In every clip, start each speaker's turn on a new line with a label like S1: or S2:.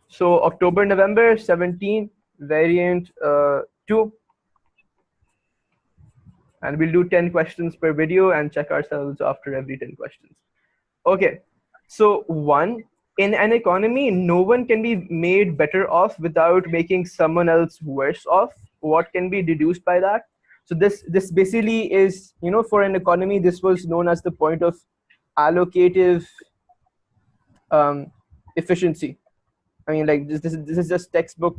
S1: So October, November 17, variant 2. And we'll do 10 questions per video and check ourselves after every 10 questions. Okay, so 1, in an economy, no one can be made better off without making someone else worse off. What can be deduced by that? So this basically is, for an economy, this was known as the point of allocative efficiency. I mean, like this is just textbook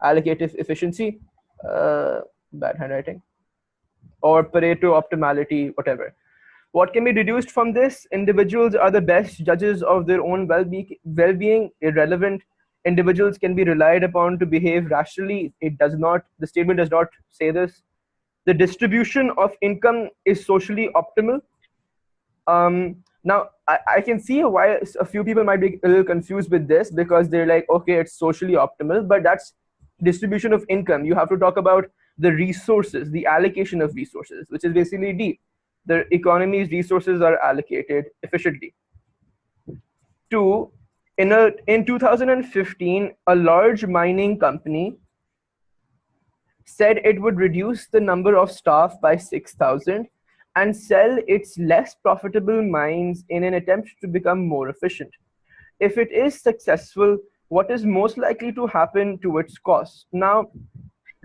S1: allocative efficiency, bad handwriting, or Pareto optimality, whatever. What can be deduced from this? Individuals are the best judges of their own well-being. Irrelevant individuals can be relied upon to behave rationally. It does not. The statement does not say this. The distribution of income is socially optimal. Now, I can see why a few people might be a little confused with this, because they're like, okay, it's socially optimal, but that's distribution of income. You have to talk about the resources, the allocation of resources, which is basically D. The economy's resources are allocated efficiently. 2, in 2015, a large mining company said it would reduce the number of staff by 6,000 and sell its less profitable mines in an attempt to become more efficient. If it is successful, what is most likely to happen to its costs? Now,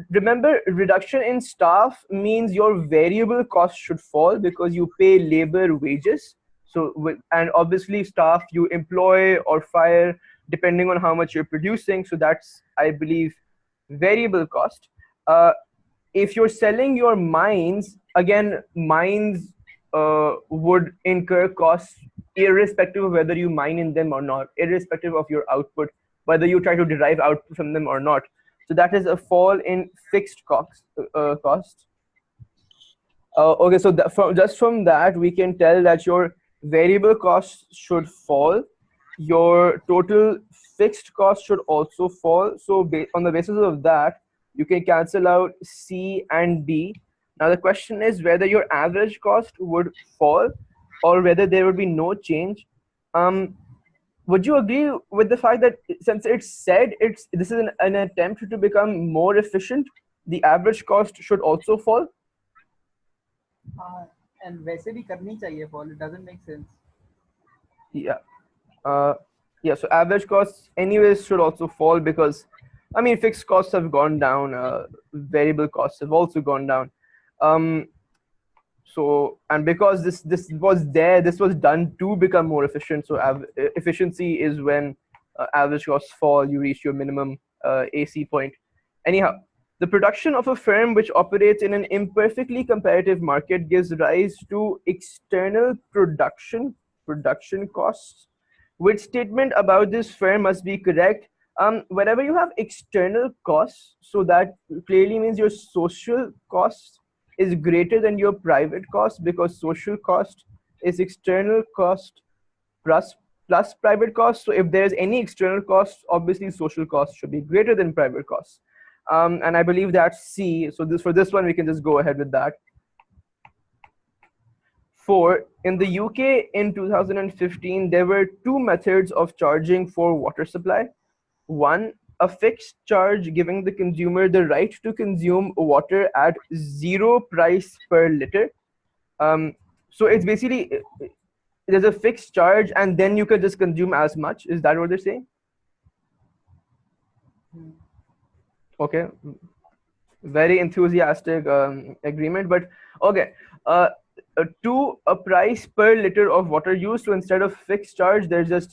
S1: remember, reduction in staff means your variable cost should fall because you pay labor wages. So, and obviously staff you employ or fire depending on how much you're producing. So that's, I believe, variable cost. If you're selling your mines, again, mines would incur costs irrespective of whether you mine in them or not, irrespective of your output, whether you try to derive output from them or not. So that is a fall in fixed costs. Okay, so just from that, we can tell that your variable costs should fall. Your total fixed cost should also fall. So on the basis of that, you can cancel out C and D. Now the question is whether your average cost would fall or whether there would be no change. Would you agree with the fact that since it's said this is an attempt to become more efficient, the average cost should also fall?
S2: And वैसे भी करनी चाहिए fall. It doesn't make sense.
S1: Yeah. Yeah, so average costs anyways should also fall because, I mean, fixed costs have gone down, variable costs have also gone down. So, and because this was done to become more efficient. So efficiency is when average costs fall, you reach your minimum AC point. Anyhow, the production of a firm which operates in an imperfectly competitive market gives rise to external production costs. Which statement about this firm must be correct? Whenever you have external costs, so that clearly means your social cost is greater than your private cost, because social cost is external cost plus private cost. So if there's any external cost, obviously social cost should be greater than private costs. And I believe that's C. So for this one, we can just go ahead with that. 4, in the UK in 2015, there were 2 methods of charging for water supply. 1, a fixed charge giving the consumer the right to consume water at 0 price per liter. So it's basically, there's a fixed charge and then you can just consume as much. Is that what they're saying? Okay. Very enthusiastic agreement, but okay. To a price per liter of water used. So instead of fixed charge, there's just,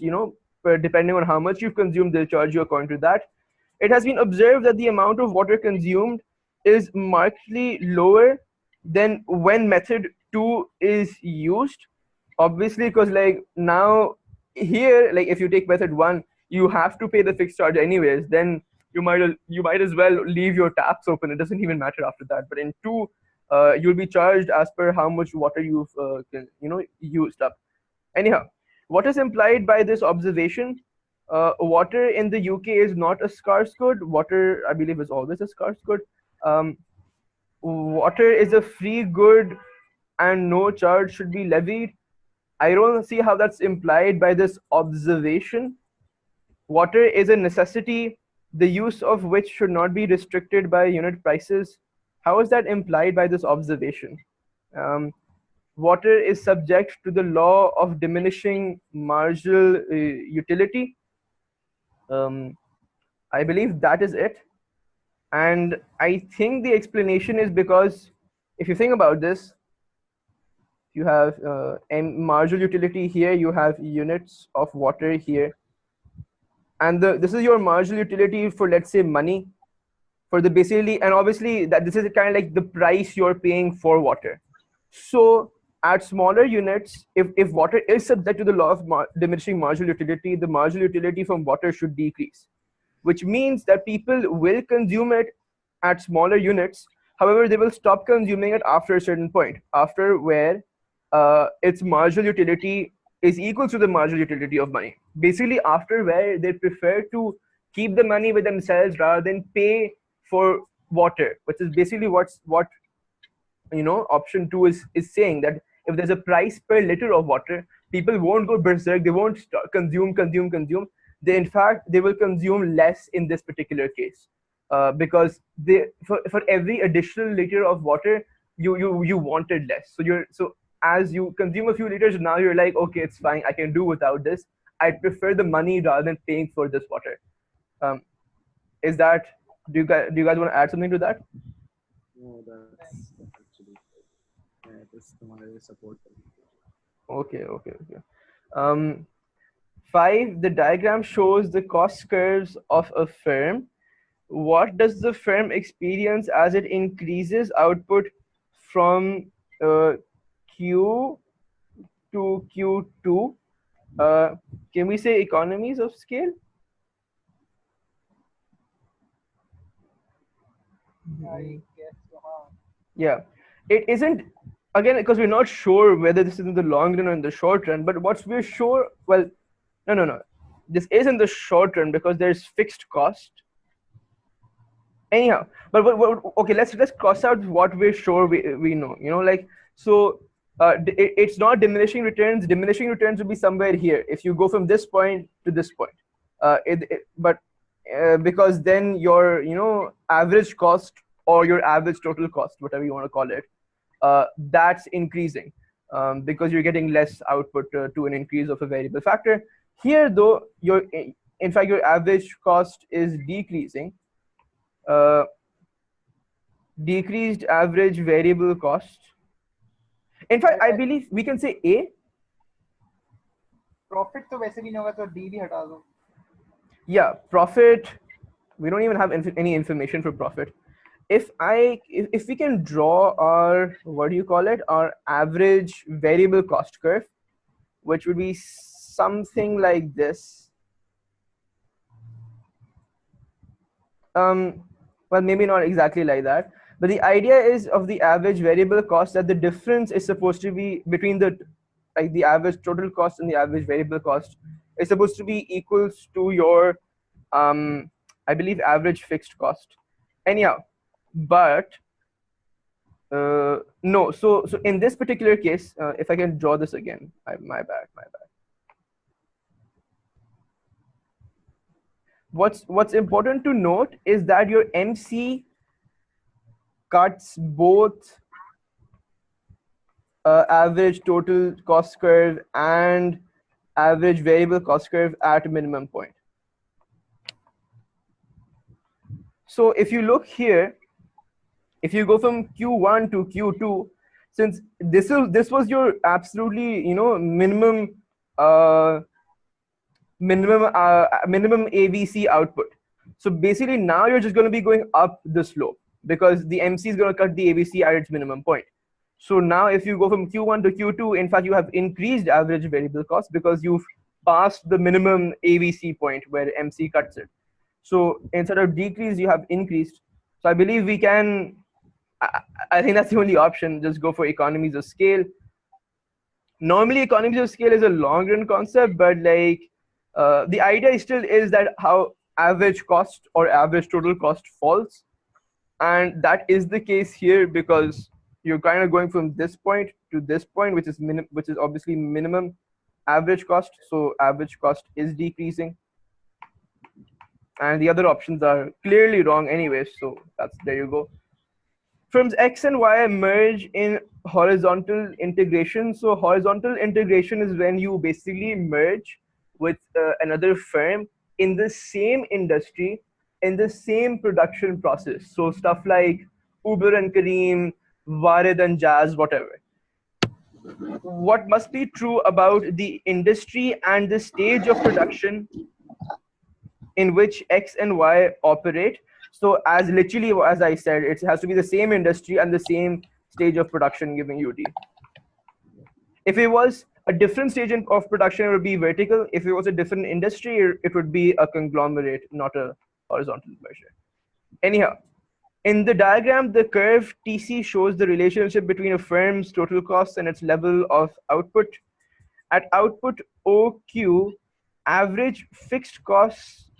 S1: depending on how much you've consumed, they'll charge you according to that. It has been observed that the amount of water consumed is markedly lower than when method 2 is used. Obviously, because like now here, like if you take method 1, you have to pay the fixed charge anyways. Then you might as well leave your taps open. It doesn't even matter after that. But in 2, you'll be charged as per how much water you've used up. Anyhow, what is implied by this observation? Water in the UK is not a scarce good. Water, I believe, is always a scarce good. Water is a free good and no charge should be levied. I don't see how that's implied by this observation. Water is a necessity, the use of which should not be restricted by unit prices. How is that implied by this observation? Um, Water is subject to the law of diminishing marginal utility. Um, I believe that is it. And I think the explanation is because if you think about this, you have marginal utility here, you have units of water here. And this is your marginal utility for, let's say, money, for the basically, and obviously that this is kind of like the price you're paying for water. So at smaller units, if water is subject to the law of diminishing marginal utility, the marginal utility from water should decrease, which means that people will consume it at smaller units. However, they will stop consuming it after a certain point, after where its marginal utility is equal to the marginal utility of money. Basically, after where they prefer to keep the money with themselves rather than pay for water, which is basically what option 2 is saying, that if there's a price per liter of water, people won't go berserk, they won't consume. They, in fact, they will consume less in this particular case, because for every additional liter of water, you wanted less. So as you consume a few liters, now you're like, okay, it's fine, I can do without this, I prefer the money rather than paying for this water. Is that, do you guys want to add something to that?
S3: No, that's actually that is my support.
S1: Okay. 5, the diagram shows the cost curves of a firm. What does the firm experience as it increases output from Q to Q2? Can we say economies of scale?
S2: I guess so.
S1: Yeah, it isn't, again, because we're not sure whether this is in the long run or in the short run, but what we're sure, well, no, this is in the short run because there's fixed cost. Anyhow, but okay, let's cross out what we're sure we know, like, so it's not diminishing returns. Diminishing returns will be somewhere here if you go from this point to this point, but because then your average cost or your average total cost, whatever you want to call it, that's increasing, because you're getting less output to an increase of a variable factor. Here, though, in fact, your average cost is decreasing. Decreased average variable cost. In fact, I believe we can say A.
S2: Profit तो वैसे भी नहीं होगा, तो D भी हटा दो.
S1: Yeah, profit. We don't even have any information for profit. If we can draw our, what do you call it, our average variable cost curve, which would be something like this. Well, maybe not exactly like that, but the idea is of the average variable cost, that the difference is supposed to be between the average total cost and the average variable cost is supposed to be equals to your I believe average fixed cost. Anyhow, but no, so in this particular case, if I can draw this again, my bad. What's important to note is that your MC cuts both average total cost curve and average variable cost curve at a minimum point. So if you look here, if you go from Q1 to Q2, since this was your absolutely minimum AVC output. So basically now you're just going to be going up the slope because the MC is going to cut the AVC at its minimum point. So now if you go from Q1 to Q2, in fact, you have increased average variable cost because you've passed the minimum AVC point where MC cuts it. So instead of decrease, you have increased. So I believe we can, I think that's the only option, just go for economies of scale. Normally economies of scale is a long run concept, but like the idea still is that how average cost or average total cost falls. And that is the case here because you're kind of going from this point to this point, which is obviously minimum average cost. So average cost is decreasing. and the other options are clearly wrong anyway. So there you go. Firms X and Y merge in horizontal integration. So horizontal integration is when you basically merge with another firm in the same industry, in the same production process. So stuff like Uber and Kareem, Warid and Jazz, whatever. What must be true about the industry and the stage of production in which X and Y operate? So as literally, as I said, it has to be the same industry and the same stage of production giving UT. If it was a different stage of production, it would be vertical. If it was a different industry, it would be a conglomerate, not a horizontal measure. Anyhow, in the diagram, the curve TC shows the relationship between a firm's total costs and its level of output. At output OQ, average fixed costs,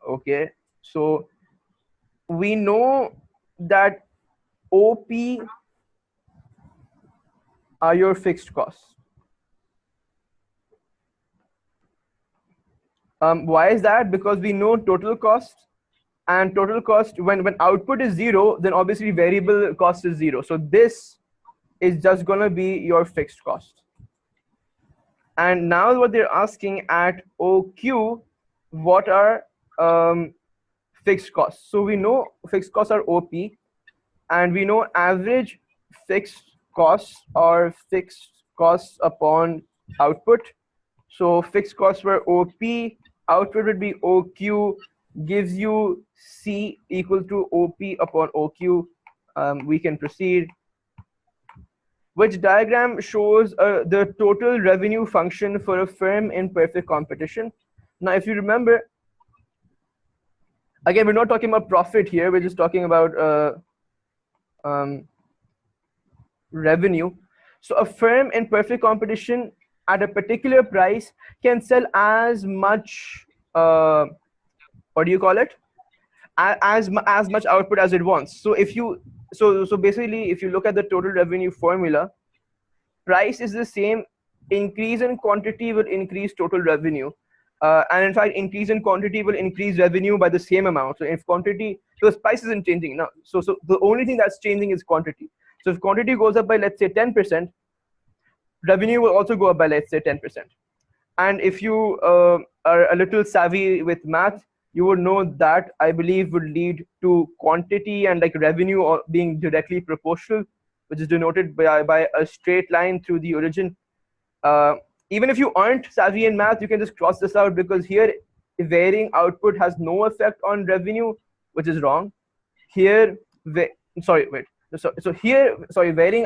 S1: okay, so we know that OP are your fixed costs. Why is that? Because we know total cost, and total cost, when output is zero, then obviously variable cost is zero. So this is just going to be your fixed cost. And now what they're asking at OQ, what are fixed costs? So we know fixed costs are OP, and we know average fixed costs are fixed costs upon output. So fixed costs were OP, output would be OQ, gives you C equal to OP upon OQ. We can proceed. Which diagram shows the total revenue function for a firm in perfect competition? Now, if you remember, again, we're not talking about profit here. We're just talking about revenue. So a firm in perfect competition at a particular price can sell as much, what do you call it? As much output as it wants. So if you, so basically, if you look at the total revenue formula, price is the same. Increase in quantity will increase total revenue. And in fact, increase in quantity will increase revenue by the same amount. So if quantity, because price isn't changing now. So the only thing that's changing is quantity. So if quantity goes up by, let's say, 10%, revenue will also go up by, let's say, 10%. And if you are a little savvy with math, you would know that, I believe, would lead to quantity and like revenue being directly proportional, which is denoted by a straight line through the origin. Even if you aren't savvy in math, you can just cross this out, because here varying output has no effect on revenue, which is wrong. Here, varying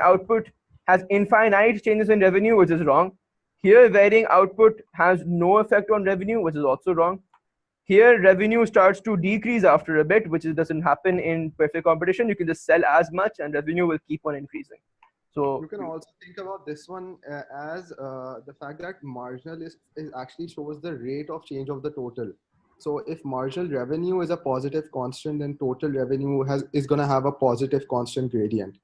S1: output has infinite changes in revenue, which is wrong. Here, varying output has no effect on revenue, which is also wrong. Here, revenue starts to decrease after a bit, which doesn't happen in perfect competition. You can just sell as much and revenue will keep on increasing. So
S3: you can also think about this one as the fact that marginal is actually shows the rate of change of the total. So if marginal revenue is a positive constant, then total revenue is going to have a positive constant gradient.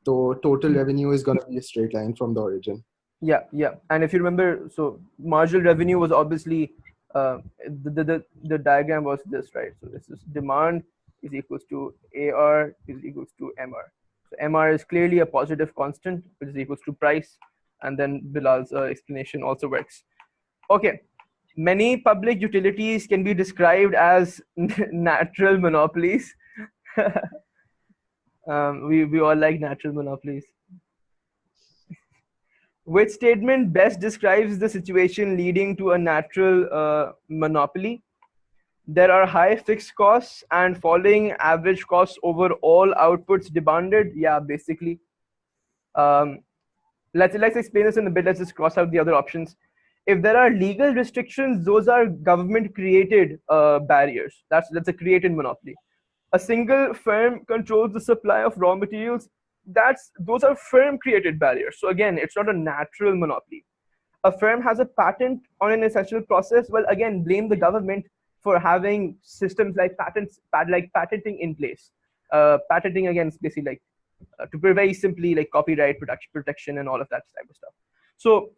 S3: So total revenue is going to be a straight line from the origin.
S1: Yeah. And if you remember, so marginal revenue was obviously, the diagram was this, right? So this is demand is equals to AR is equals to MR. So MR is clearly a positive constant, which is equals to price. And then Bilal's explanation also works. Okay. Many public utilities can be described as natural monopolies. We all like natural monopolies. Which statement best describes the situation leading to a natural monopoly? There are high fixed costs and falling average costs over all outputs demanded. Yeah, basically. Let's explain this in a bit. Let's just cross out the other options. If there are legal restrictions, those are government created barriers. That's a created monopoly. A single firm controls the supply of raw materials. Those are firm created barriers. So again, it's not a natural monopoly. A firm has a patent on an essential process. Well, again, blame the government for having systems like patenting in place. Patenting, again, is basically like, to put it very simply, like copyright protection and all of that type of stuff. So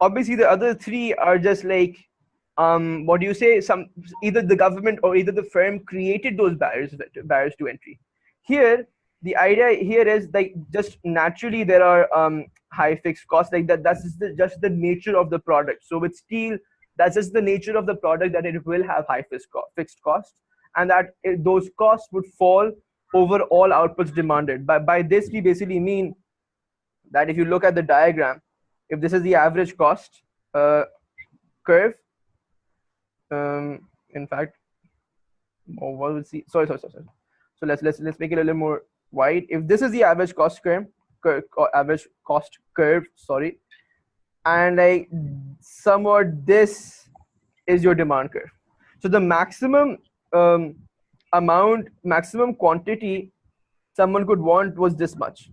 S1: obviously the other three are just like what do you say? Either the government or either the firm created those barriers to entry. Here, the idea here is like just naturally there are high fixed costs like that. That's just the nature of the product. So with steel, that's just the nature of the product that it will have high fixed costs, and that those costs would fall over all outputs demanded. By this, we basically mean that if you look at the diagram, if this is the average cost curve, in fact, or what we see, sorry. So let's make it a little more wide. If this is the average cost or average cost curve, sorry, and like somewhat this is your demand curve. So the maximum maximum quantity someone could want was this much,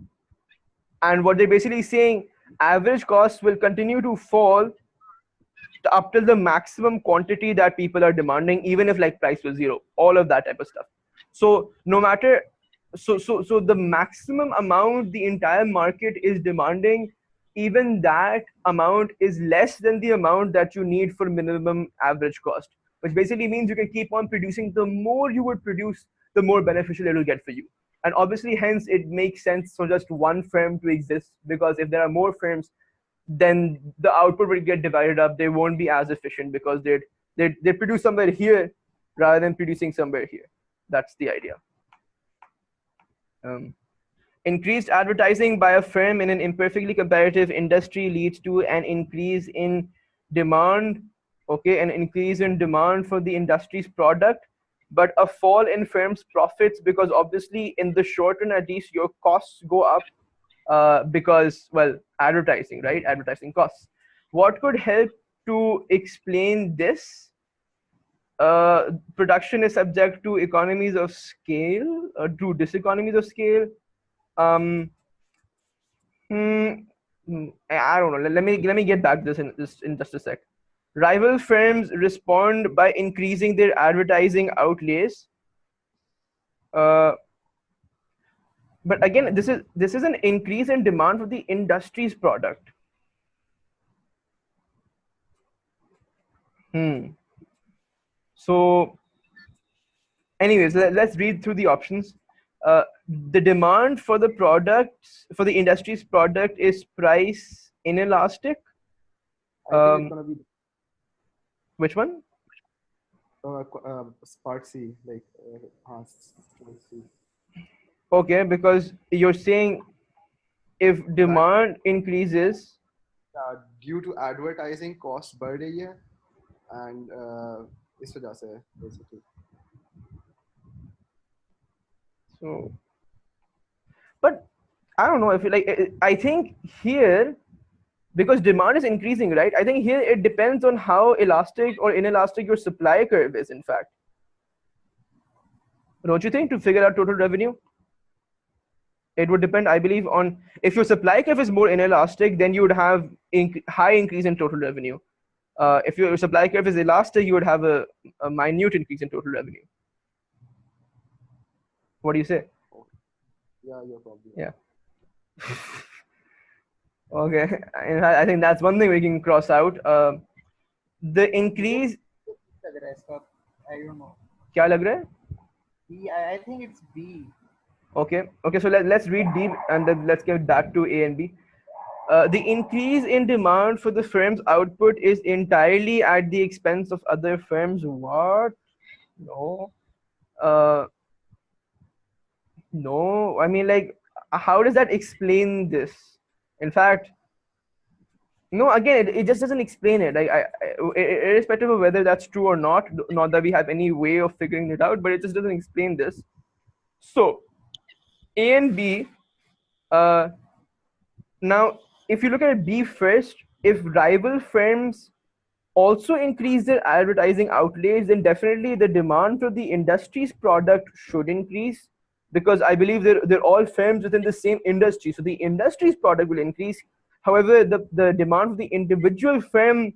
S1: and what they're basically saying, average costs will continue to fall up till the maximum quantity that people are demanding, even if like price was zero, all of that type of stuff. So no matter, so the maximum amount the entire market is demanding, even that amount is less than the amount that you need for minimum average cost, which basically means you can keep on producing. The more you would produce, the more beneficial it will get for you. And obviously, hence it makes sense for just one firm to exist, because if there are more firms, then the output will get divided up. They won't be as efficient because they produce somewhere here rather than producing somewhere here. That's the idea. Increased advertising by a firm in an imperfectly competitive industry leads to an increase in demand. Okay, an increase in demand for the industry's product, but a fall in firms' profits, because obviously in the short run at least your costs go up because, well, advertising, right? Advertising costs. What could help to explain this? Production is subject to economies of scale, to diseconomies of scale. I don't know. Let me get back to this in just a sec. Rival firms respond by increasing their advertising outlays. But again, this is an increase in demand for the industry's product. So, anyways, let's read through the options. The demand for the products, for the industry's product, is price inelastic.
S3: I think it's gonna be
S1: Which one?
S3: part C, like C.
S1: Okay, because you're saying if demand increases,
S3: due to advertising costs बढ़ रही है, and इस वजह से basically.
S1: so, but I don't know if I think here, because demand is increasing, right? I think here it depends on how elastic or inelastic your supply curve is, in fact. Don't you think, to figure out total revenue? It would depend, I believe, on if your supply curve is more inelastic, then you would have high increase in total revenue. If your supply curve is elastic, you would have a minute increase in total revenue. What do you say?
S3: Yeah, you're probably
S1: right. Yeah. Okay, I think that's one thing we can cross out. The increase.
S2: I don't know.
S1: क्या लग रहा है?
S2: B. I think it's B.
S1: Okay. So let's read B and then let's get back to A and B. The increase in demand for the firm's output is entirely at the expense of other firms. What? No. No. I mean, like, how does that explain this? In fact, no. Again, it just doesn't explain it. Like, irrespective of whether that's true or not that we have any way of figuring it out, but it just doesn't explain this. So, A and B. Now, if you look at B first, if rival firms also increase their advertising outlays, then definitely the demand for the industry's product should increase, because I believe they're all firms within the same industry. So the industry's product will increase. However, the demand for the individual firm,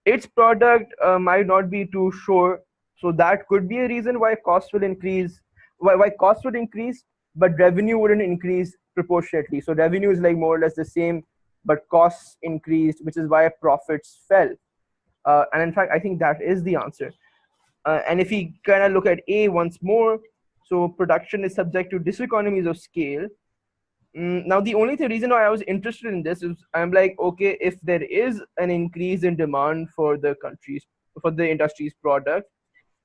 S1: its product might not be too sure. So that could be a reason why costs will increase, why costs would increase, but revenue wouldn't increase proportionately. So revenue is like more or less the same, but costs increased, which is why profits fell. And in fact, I think that is the answer. And if we kind of look at A once more, so production is subject to diseconomies of scale. Now, the only reason why I was interested in this is I'm like, okay, if there is an increase in demand for the country's, for the industry's product,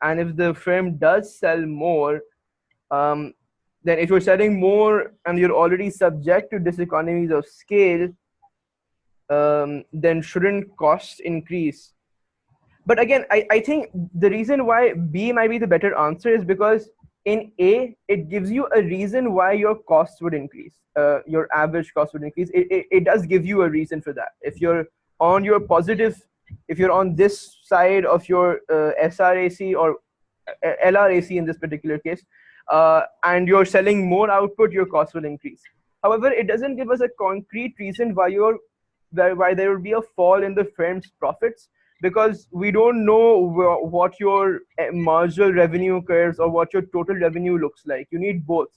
S1: and if the firm does sell more, um, then if you're selling more and you're already subject to diseconomies of scale, then shouldn't costs increase? But again, I think the reason why B might be the better answer is because in A, it gives you a reason why your costs would increase, your average cost would increase. It does give you a reason for that. If you're on your positive, if you're on this side of your SRAC or LRAC in this particular case, and you're selling more output, your costs will increase. However, it doesn't give us a concrete reason why there would be a fall in the firm's profits, because we don't know what your marginal revenue curves or what your total revenue looks like. You need both.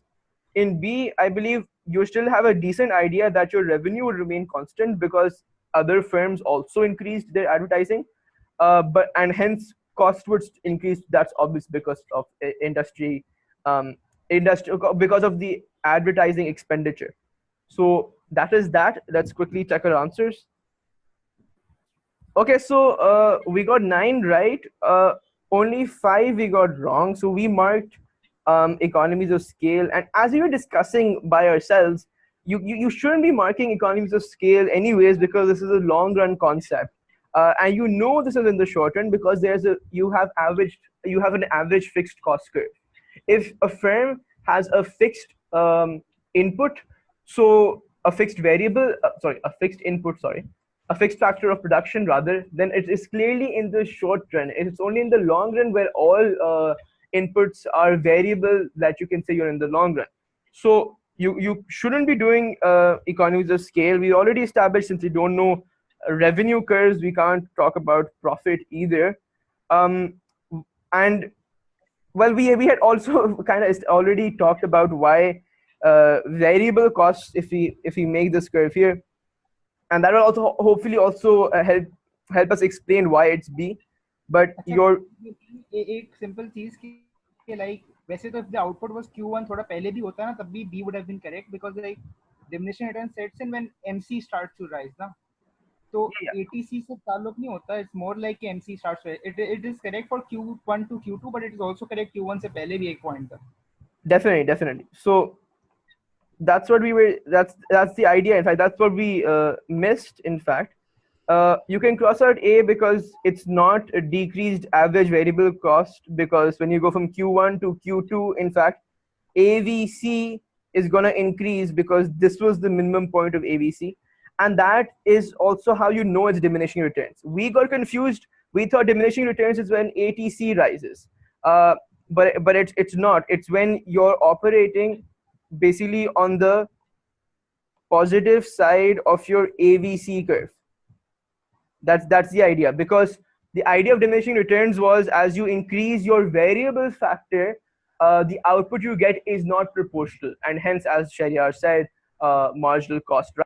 S1: In B, I believe you still have a decent idea that your revenue will remain constant because other firms also increased their advertising, but and hence cost would increase. That's obvious because of industry because of the advertising expenditure. So that is that. Let's quickly check our answers. Okay, so we got 9 right. Only 5 we got wrong. So we marked economies of scale. And as we were discussing by ourselves, you shouldn't be marking economies of scale anyways, because this is a long run concept. And you know this is in the short run because you have an average fixed cost curve. If a firm has a fixed input, so a fixed variable, a fixed input, a fixed factor of production rather, then it is clearly in the short run. It's only in the long run where all inputs are variable that you can say you're in the long run. So you shouldn't be doing economies of scale. We already established, since we don't know revenue curves, we can't talk about profit either. And well, we had also kind of already talked about why variable costs, if we make this curve here, and that will also hopefully also help us explain why it's B. But your
S2: एक simple चीज कि like वैसे तो if the output was Q1 थोड़ा पहले भी होता ना, तब भी B would have been correct, because like diminishing return sets in when MC starts to rise ना. तो ATC से ताल्लुक नहीं होता. It's more like MC starts to rise. It is correct for Q1 to Q2, but it is also correct Q1 से पहले भी एक point था.
S1: Definitely. So that's what we were. That's the idea. In fact, that's what we missed. In fact, you can cross out A because it's not a decreased average variable cost, because when you go from Q1 to Q2, in fact, AVC is gonna increase because this was the minimum point of AVC, and that is also how you know it's diminishing returns. We got confused. We thought diminishing returns is when ATC rises, but it's not. It's when you're operating basically on the positive side of your AVC curve. That's the idea, because the idea of diminishing returns was as you increase your variable factor, the output you get is not proportional, and hence, as Shariar said, marginal cost